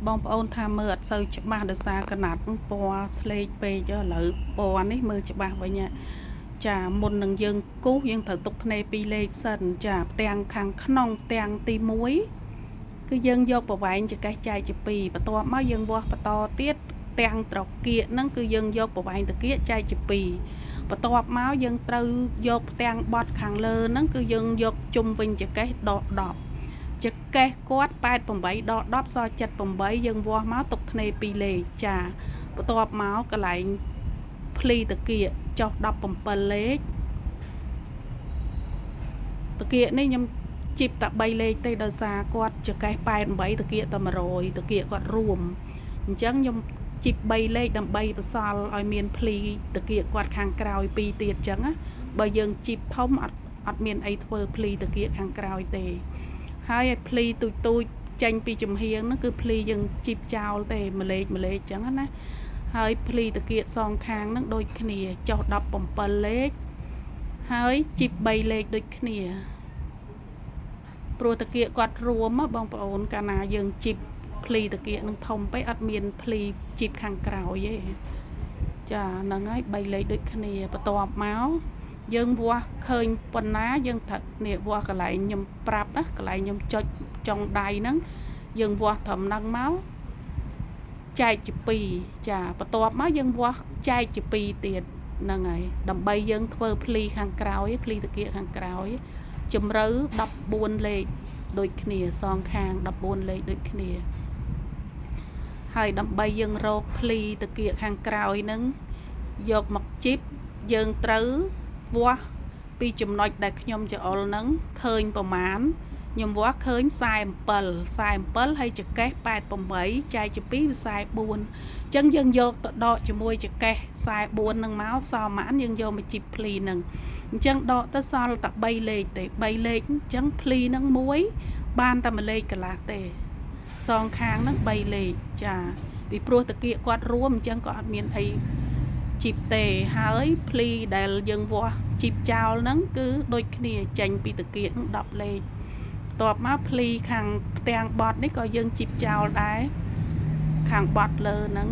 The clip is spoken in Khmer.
បងប្អូនថាមើលអត់សូវច្បាស់ដោយសារកណាត់ពណ៌ស្លេកពេកឥឡូវពណ៌នេះមើលច្បាស់វិញចាមុននឹងយើងគូសយើងត្រូវទុកភ្នែកពីរលេខសិនចាផ្ទាំងខាងក្នុងផ្ទាំងទី1គឺយើងយកប្រវែងចង្កេះចែកជា2បន្ទាប់មកយើងវាស់បន្តទៀតផ្ទាំងត្រកៀកហ្នឹងគឺយើងយកប្រវែងត្រកៀកចែកជា2បន្ទាប់មកយើងត្រូវយកផ្ទាំងបត់ខាងលើហ្នឹងគឺយើងយកជុំវិញចង្កេះដក10ចង្កេះគាត់88ដក10សល់78យើងវាស់មកទុកភ្នែក2លេខចាបន្ទាប់មកកន្លែងភ្លីតាគៀកចុះ17លេខតាគៀកនេះខ្ញុំជីបតែ3លេខទេដោយសារគាត់ចង្កេះ88តាគៀកតែ100តាគៀកគាត់រួមអញ្ចឹងខ្ញុំជីប3លេខដើម្បីបន្សល់ឲ្យមានភ្លីតាគៀកគាត់ខាងក្រោយ2ទៀតអញ្ចឹងណាបើយើងជីបធំអត់មានអីធ្វើភ្លីតាគៀកខាងក្រោយទេហើយឲ្យភ្លីទូចចេញពីចំហៀងហ្នឹងគឺភ្លីយើងជីបចោលទេមួយលេខអញ្ចឹងណាហើយភ្លីតាគៀកសងខាងហ្នឹងដូចគ្នាចុះ17លេខហើយជីប3លេខដូចគ្នាព្រោះតាគៀកគាត់រួមបងប្អូនកាលណាយើងជីបភ្លីតាគៀកនឹងធំពេកអត់មានភ្លីជីបខាងក្រោយទេចាហ្នឹងហើយ3លេខដូចគ្នាបន្ទាប់មកយើងវាស់ឃើញប៉ុណ្ណាយើងត្រូវនេះវាស់កន្លែងខ្ញុំប្រាប់ណាកន្លែងខ្ញុំចុចចុងដៃហ្នឹងយើងវាស់ត្រឹមហ្នឹងមកចែកជា2ចាបន្ទាប់មកយើងវាស់ចែកជា2ទៀតហ្នឹងហើយដើម្បីយើងធ្វើភ្លីខាងក្រោយភ្លីតាគៀកខាងក្រោយជម្រៅ14លេខដូចគ្នាសងខាង14លេខដូចគ្នាហើយដើម្បីយើងរកភ្លីតាគៀកខាងក្រោយហ្នឹងយកមកជីបយើងត្រូវវាស់ពីចំណុចដែលខ្ញុំចអុលហ្នឹងឃើញប្រមាណខ្ញុំវាស់ឃើញ47ហើយចង្កេះ88ចែកជា2វា44អញ្ចឹងយើងយកទៅដកជាមួយចង្កេះ44ហ្នឹងមកសល់ម៉ានយើងយកមកជីបភ្លីហ្នឹងអញ្ចឹងដកទៅសល់តែ3លេខទេ3លេខអញ្ចឹងភ្លីហ្នឹងមួយបានតែ1លេខកន្លះទេសងខាងហ្នឹង3លេខចាពីព្រោះតាគៀកគាត់រួមអញ្ចឹងក៏អត់មានអីជីបទេហើយភ្លីដែលយើងវាស់ជីបចោលហ្នឹងគឺដូចគ្នាចេញពីតាគៀកហ្នឹង10លេខបន្ទាប់មកភ្លីខាងផ្ទាំងបត់នេះក៏យើងជីបចោលដែរខាងបត់លើហ្នឹង